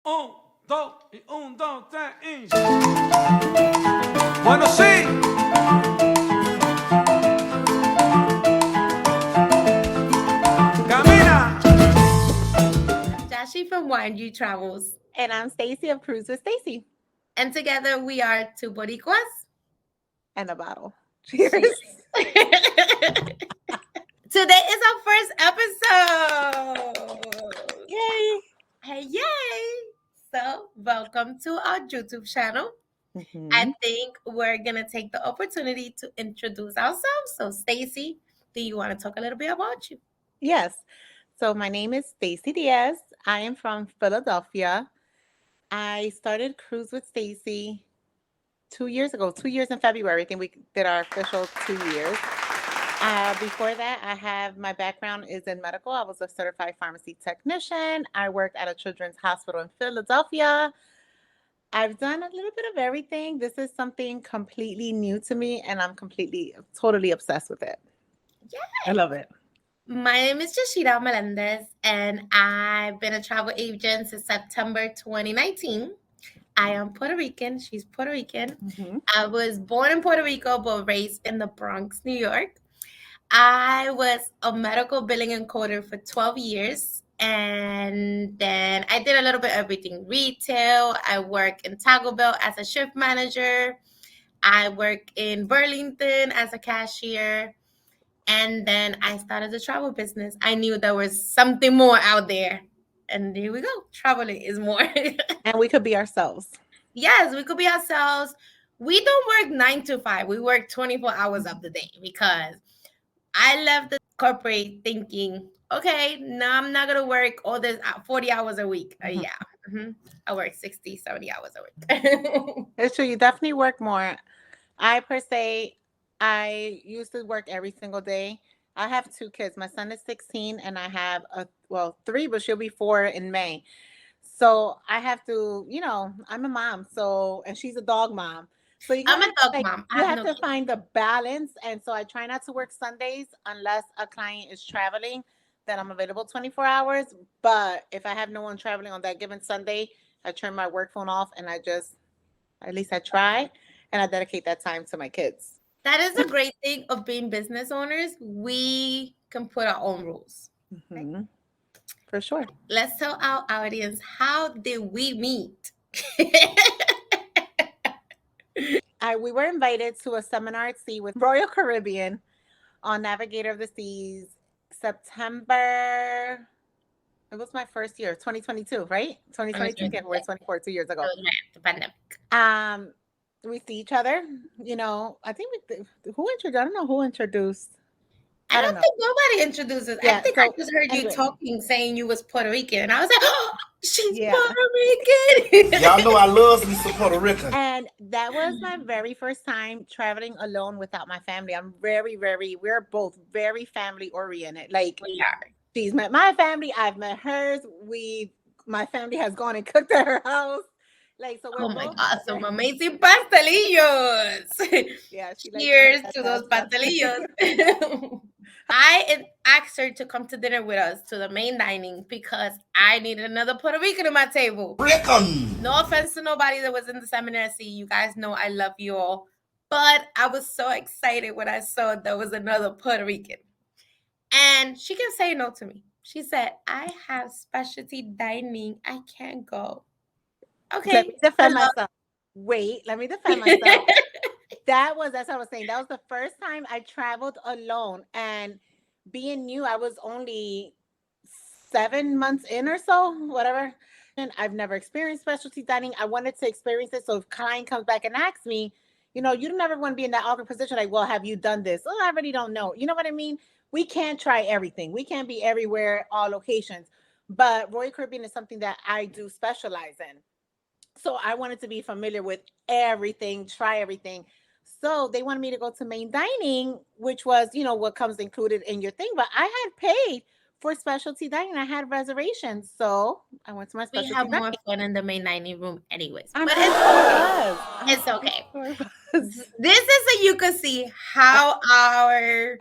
Un, dos, y un, dos, tres, y... Bueno, sí. Camina. Jashi from YG Travels. And I'm Stacy of Cruise with Stacy. And together we are two Boricuas. And a bottle. Cheers. Today is our first episode. Yay. Hey, yay. So, welcome to our YouTube channel. Mm-hmm. I think we're going to take the opportunity to introduce ourselves. So, Stacy, do you want to talk a little bit about you? Yes. So my name is Stacy Diaz. I am from Philadelphia. I started Cruise with Stacy 2 years ago, 2 years in February. I think we did our official 2 years. Before that, I have my background is in medical. I was a certified pharmacy technician. I worked at a children's hospital in Philadelphia. I've done a little bit of everything. This is something completely new to me, and I'm totally obsessed with it. Yeah. I love it. My name is Jashira Melendez, and I've been a travel agent since September 2019. I am Puerto Rican. She's Puerto Rican. Mm-hmm. I was born in Puerto Rico, but raised in the Bronx, New York. I was a medical billing encoder for 12 years. And then I did a little bit of everything. Retail. I work in Taco Bell as a shift manager. I work in Burlington as a cashier. And then I started the travel business. I knew there was something more out there. And here we go. Traveling is more. And we could be ourselves. Yes, we could be ourselves. We don't work 9 to 5. We work 24 hours of the day because I left the corporate thinking, okay, no, I'm not going to work all this 40 hours a week. Mm-hmm. Mm-hmm. I work 60, 70 hours a week. It's true. You definitely work more. I used to work every single day. I have 2 kids. My son is 16 and I have 3, but she'll be 4 in May. So I have to, I'm a mom. So, and she's a dog mom. So I'm a dog mom. You have to find the balance. And so I try not to work Sundays unless a client is traveling, then I'm available 24 hours. But if I have no one traveling on that given Sunday, I turn my work phone off and at least I try and I dedicate that time to my kids. That is a great thing of being business owners. We can put our own rules. Mm-hmm. For sure. Let's tell our audience, how did we meet? We were invited to a seminar at sea with Royal Caribbean on Navigator of the Seas, September. It was my first year, 2022, right? 2022, we're 24, 2 years ago. The pandemic. We see each other, I think I don't know who introduced. I don't think nobody introduces. Yeah, I think I just heard you talking, saying you was Puerto Rican. And I was like, oh, she's Puerto Rican. Y'all know I love me some Puerto Rican. And that was my very first time traveling alone without my family. We're both very family oriented. Like, we are. She's met my family. I've met hers. My family has gone and cooked at her house. Like, so oh my God, some amazing pastelillos. Yeah. Cheers to those pastelillos. I asked her to come to dinner with us to the main dining because I needed another Puerto Rican at my table. Rican. No offense to nobody that was in the seminar. See, you guys know I love you all. But I was so excited when I saw there was another Puerto Rican. And she kept saying no to me. She said, I have specialty dining. I can't go. Okay. Let me defend myself. Wait, let me defend myself. That's what I was saying. That was the first time I traveled alone. And being new, I was only 7 months in or so, whatever. And I've never experienced specialty dining. I wanted to experience it. So if a client comes back and asks me, you don't never want to be in that awkward position. Like, well, have you done this? Oh, I really don't know. You know what I mean? We can't try everything. We can't be everywhere, all locations. But Royal Caribbean is something that I do specialize in. So I wanted to be familiar with everything, try everything. So they wanted me to go to main dining, which was, what comes included in your thing. But I had paid for specialty dining. I had reservations. So I went to my specialty dining. We have more fun in the main dining room anyways. But it's okay. This is so you can see how our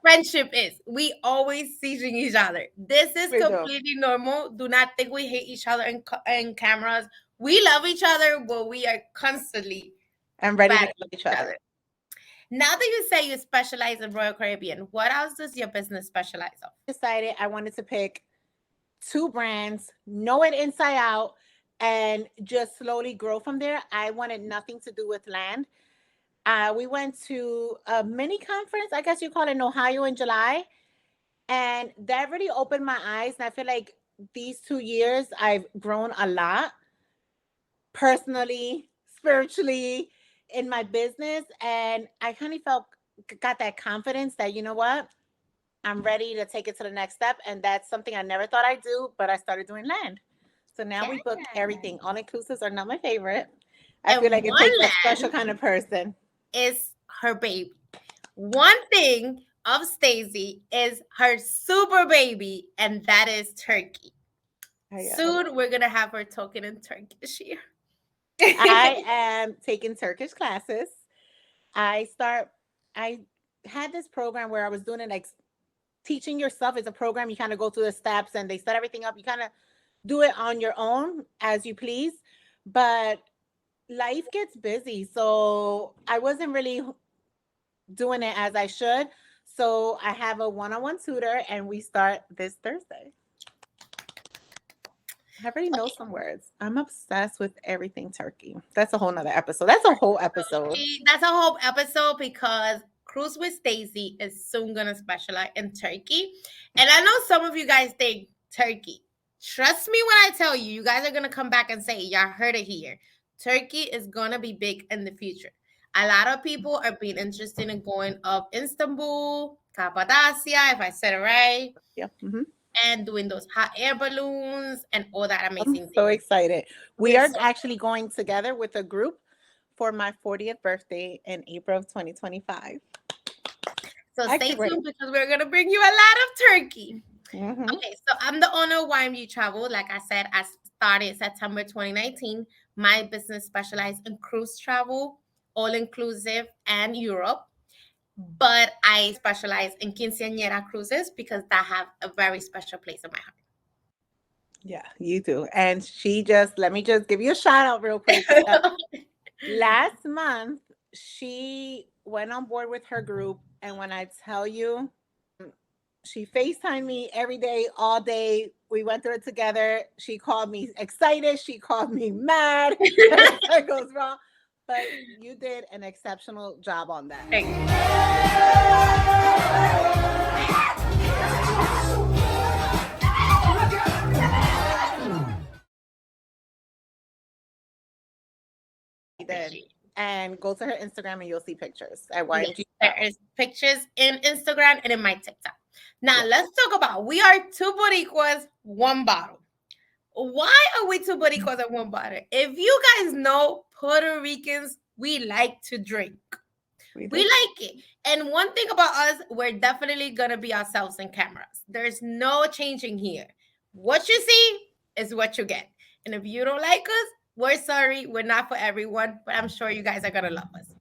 friendship is. We always teasing each other. This is We do. completely normal. Do not think we hate each other in cameras. We love each other, but we are constantly I'm ready to battling kill each other. Now that you say you specialize in Royal Caribbean, what else does your business specialize on? Decided I wanted to pick 2 brands, know it inside out, and just slowly grow from there. I wanted nothing to do with land. We went to a mini conference, I guess you call it, in Ohio in July. And that really opened my eyes. And I feel like these 2 years, I've grown a lot personally, spiritually, in my business. And I kind of got that confidence that, you know what? I'm ready to take it to the next step. And that's something I never thought I'd do, but I started doing land. So now we book everything. All inclusives are not my favorite. I feel like it takes a special kind of person. Is her baby. One thing of Stacey is her super baby, and that is Turkey. Soon we're gonna have her talking in Turkish here. I am taking Turkish classes. I had this program where I was doing it like teaching yourself. Is a program you kind of go through the steps and they set everything up. You kind of do it on your own as you please, but life gets busy, so I wasn't really doing it as I should. So I have a one-on-one tutor, and we start this Thursday. I already know some words. I'm obsessed with everything Turkey. That's a whole nother episode. That's a whole episode. That's a whole episode because Cruise with Stacey is soon gonna specialize in Turkey. And I know some of you guys think Turkey. Trust me when I tell you, you guys are gonna come back and say, y'all heard it here. Turkey is gonna be big in the future. A lot of people are being interested in going up Istanbul, Cappadocia, if I said it right. Yeah. Mm-hmm. And doing those hot air balloons and all that amazing. I'm so excited. We are actually going together with a group for my 40th birthday in April of 2025. So stay tuned because we're gonna bring you a lot of turkey. Mm-hmm. Okay, so I'm the owner of YMU Travel. Like I said, I started September 2019. My business specialized in cruise travel, all inclusive, and Europe. But I specialize in quinceañera cruises because that have a very special place in my heart. Yeah, you do. And let me just give you a shout out real quick. Last month, she went on board with her group. And when I tell you, she FaceTimed me every day, all day. We went through it together. She called me excited. She called me mad. Everything goes wrong. But you did an exceptional job on that. Thank you. And go to her Instagram and you'll see pictures at YMG. There is pictures in Instagram and in my TikTok. Now let's talk about, we are 2 Boricuas, 1 bottle. Why are we 2 Boricuas and 1 bottle? If you guys know, Puerto Ricans, we like to drink. We like it. And one thing about us, we're definitely going to be ourselves in cameras. There's no changing here. What you see is what you get. And if you don't like us, we're sorry. We're not for everyone, but I'm sure you guys are going to love us.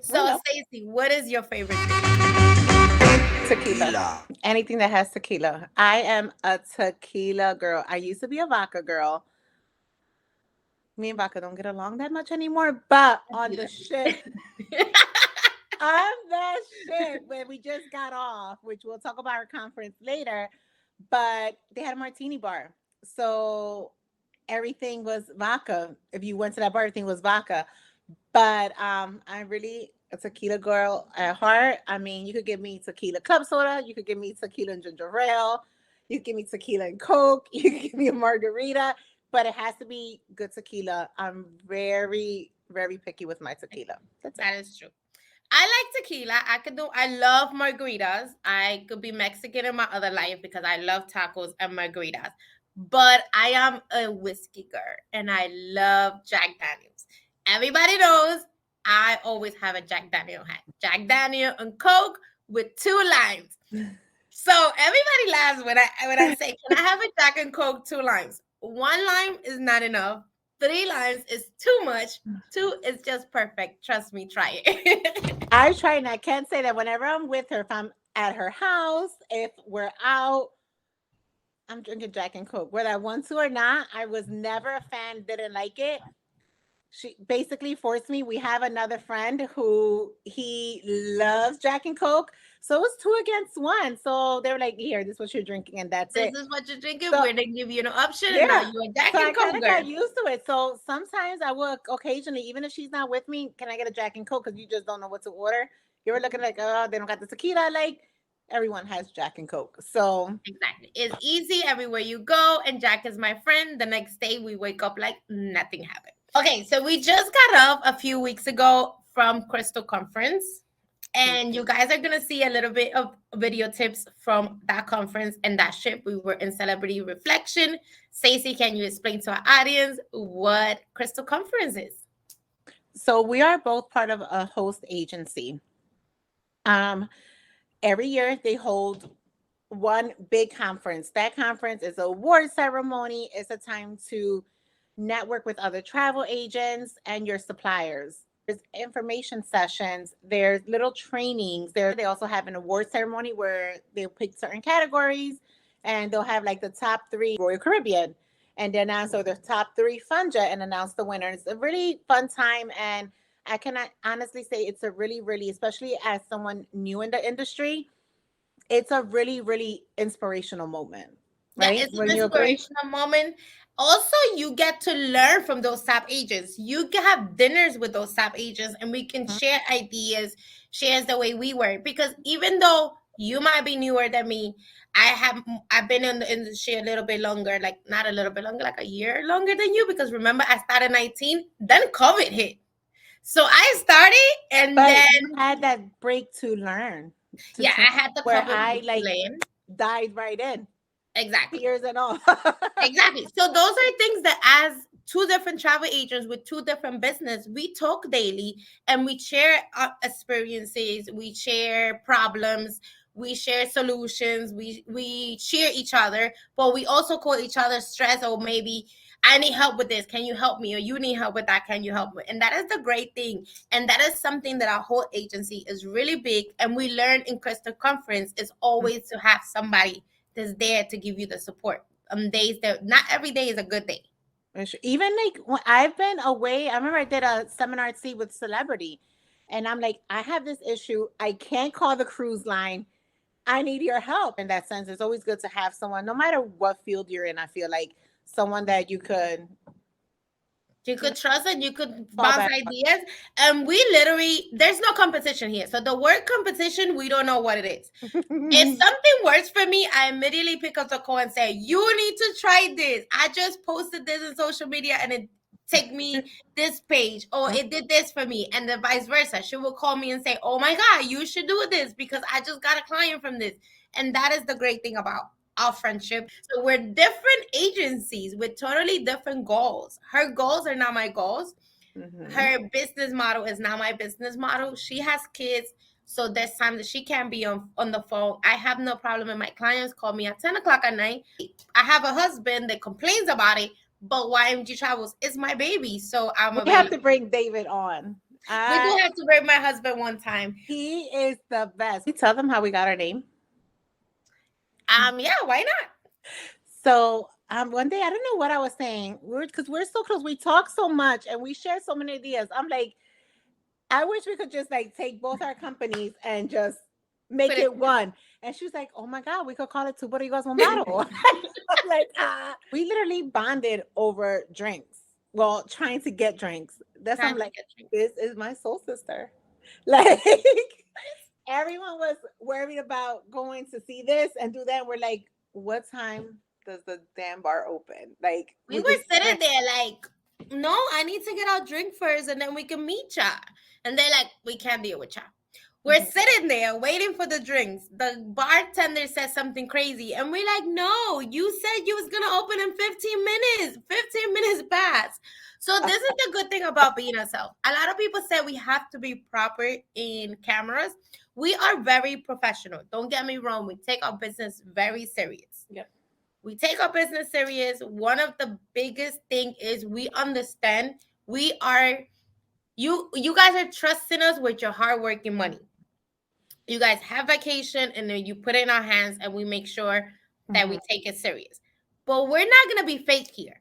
So, Stacey, what is your favorite thing? Tequila. Anything that has tequila. I am a tequila girl. I used to be a vodka girl. Me and vodka don't get along that much anymore, but on the ship, when we just got off, which we'll talk about our conference later, but they had a martini bar. So everything was vodka. If you went to that bar, everything was vodka. But I'm really a tequila girl at heart. I mean, you could give me tequila club soda. You could give me tequila and ginger ale. You could give me tequila and Coke. You could give me a margarita. But it has to be good tequila. I'm very, very picky with my tequila. That is true. I like tequila. I love margaritas. I could be Mexican in my other life because I love tacos and margaritas. But I am a whiskey girl and I love Jack Daniels. Everybody knows I always have a Jack Daniel hat. Jack Daniel and Coke with 2 limes. So everybody laughs when I say, can I have a Jack and Coke 2 limes? 1 lime is not enough. 3 limes is too much. 2 is just perfect. Trust me, try it. I try, and I can't say that whenever I'm with her, if I'm at her house, if we're out, I'm drinking Jack and Coke. Whether I want to or not, I was never a fan, didn't like it. She basically forced me. We have another friend who he loves Jack and Coke. So it was 2 against 1. So they were like, here, this is what you're drinking, and that's This it. is what you're drinking. So We're gonna give you an option, and now yeah. you're a Jack So I and kind Coke of girl. got used to it. So sometimes I will occasionally, even if she's not with me, can I get a Jack and Coke? Because you just don't know what to order. You're looking like, oh, they don't got the tequila I like. Everyone has Jack and Coke. So Exactly. It's easy everywhere you go, and Jack is my friend. The next day we wake up like nothing happened. Okay, so we just got off a few weeks ago from Crystal Conference, and you guys are gonna see a little bit of video tips from that conference and that trip. We were in Celebrity Reflection. Stacey, can you explain to our audience what Crystal Conference is? so we are both part of a host agency. Every year they hold one big conference. That conference is an award ceremony. It's a time to network with other travel agents and your suppliers. There's information sessions, there's little trainings. They also have an award ceremony where they'll pick certain categories and they'll have like the top 3 Royal Caribbean and then answer the top 3 fun jet and announce the winner. It's a really fun time, and I cannot honestly say it's a really, really, especially as someone new in the industry, it's a really, really inspirational moment, Yeah, right? it's an When you agree? inspirational moment. Also, you get to learn from those top agents. You can have dinners with those top agents, and we can share ideas, share the way we work. Because even though you might be newer than me, I've been in the industry a little bit longer, like not a little bit longer, like a year longer than you. Because remember, I started 19, then COVID hit. So I started, and But then you had that break to learn, to yeah, train, I had the where COVID I like lane. died right in, Exactly. tears and all. Exactly. So those are things that as two different travel agents with two different business, we talk daily and we share our experiences, we share problems, we share solutions, we cheer each other, but we also call each other stress, or maybe I need help with this. Can you help me? Or you need help with that. Can you help me? And that is the great thing. And that is something that our whole agency is really big. And we learn in Crystal Conference is always to have somebody that's there to give you the support. Days that not every day is a good day. Even like when I've been away, I remember I did a seminar at sea with Celebrity, and I'm like, I have this issue. I can't call the cruise line. I need your help. In that sense, it's always good to have someone, no matter what field you're in. I feel like someone that you could Trust and you could fall bounce back ideas. And we literally, there's no competition here. So the word competition, we don't know what it is. If on. something works for me, I immediately pick up the call and say, you need to try this. I just posted this in social media and it take me this page, or it did this for me, and the vice versa. She will call me and say, oh my God, you should do this because I just got a client from this. And that is the great thing about our friendship. So we're different agencies with totally different goals. Her goals are not my goals. Her business model is not my business model. She has kids, so there's time that she can't be on the phone. I have no problem with my clients call me at 10 o'clock at night. I have a husband that complains about it, but YMG Travels is my baby, so I'm We have available. to bring David on. We do have to bring my husband one time. He is the best. We tell them how we got our name. Yeah, why not? So one day I don't know what I was saying. Because we're so close. We talk so much and we share so many ideas. I'm like, I wish we could just like take both our companies and just make Put it it- one. And she was like, oh my God, we could call it Two Boricua One Bottle. I'm like, we literally bonded over drinks. Well, trying to get drinks. That's Time I'm to like, get drinks. this is my soul sister. Like everyone was worried about going to see this and do that. We're like, what time does the damn bar open? Like We were sitting there like, no, I need to get our drink first and then we can meet ya. And they're like, we can't deal with ya. We're sitting there waiting for the drinks. The bartender says something crazy. And we're like, no, you said you was going to open in 15 minutes. 15 minutes passed. So this is the good thing about being ourselves. A lot of people say we have to be proper in cameras. We are very professional. Don't get me wrong. We take our business very serious. Yep. We take our business serious. One of the biggest thing is we understand we are you guys are trusting us with your hardworking money. You guys have vacation, and then you put it in our hands, and we make sure that we take it serious. But we're not going to be fake here.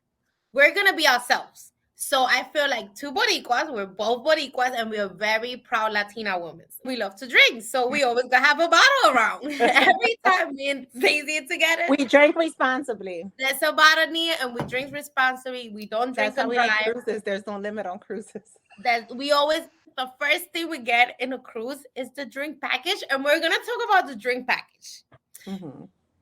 We're going to be ourselves. So I feel like two Boricuas, we're both Boricuas, and we're very proud Latina women. We love to drink, so we always gonna have a bottle around. Every time me and Stacey are together, we drink responsibly. there's a bottle near, and we drink responsibly. We don't drink and drive. Cruises. There's no limit on cruises. That we always, the first thing we get in a cruise is the drink package, and we're gonna talk about the drink package.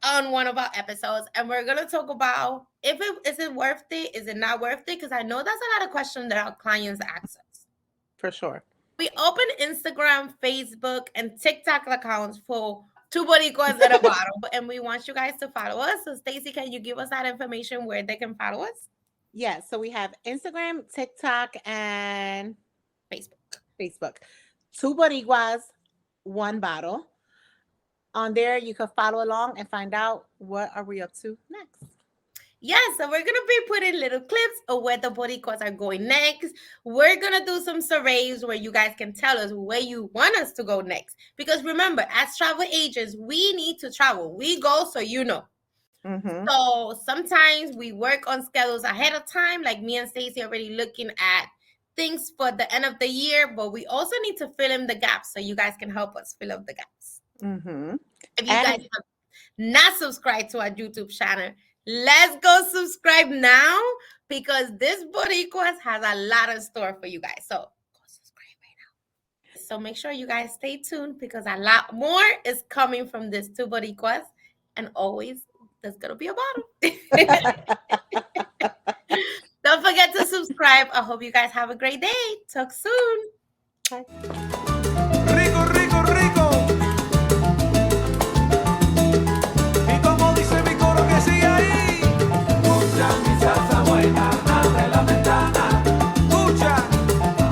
On one of our episodes, and we're gonna talk about is it worth it, is it not worth it? Because I know that's a lot of questions that our clients ask us. For sure. We open Instagram, Facebook, and TikTok accounts for two Boricuas at a bottle, and we want you guys to follow us. So, Stacey, can you give us that information where they can follow us? Yes. So we have Instagram, TikTok, and Facebook. Two Boricuas, one bottle. On there, you can follow along and find out what are we up to next. Yes, so we're going to be putting little clips of where the Boricuas are going next. We're going to do some surveys where you guys can tell us where you want us to go next. Because remember, as travel agents, we need to travel. We go so you know. So sometimes we work on schedules ahead of time, like me and Stacey already looking at things for the end of the year, but we also need to fill in the gaps so you guys can help us fill up the gaps. If you guys have not subscribed to our YouTube channel, let's go subscribe now, because this Boricuas has a lot of store for you guys. So go subscribe right now. So make sure you guys stay tuned, because a lot more is coming from this two Boricuas, and always there's gonna be a bottle. Don't forget to subscribe. I hope you guys have a great day. Talk soon. Bye. Rico, rico, rico. Y como dice mi coro que sigue ahí. Escucha mi salsa buena, abre la ventana. Escucha,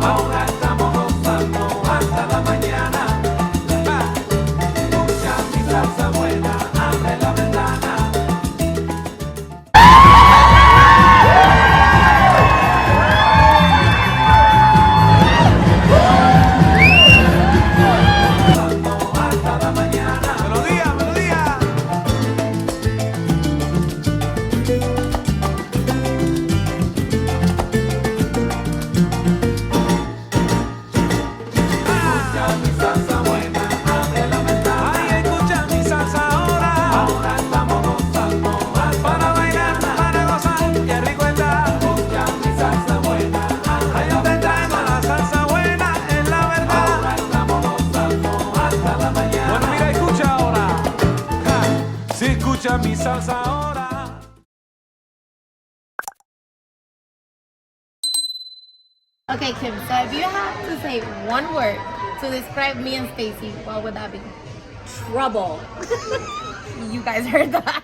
ahora estamos gozando hasta la mañana. Escucha mi salsa buena, abre la ventana. Mi salsa ahora. Okay, Kim, so if you have to say one word to describe me and Stacey, what would that be? Trouble. You guys heard that.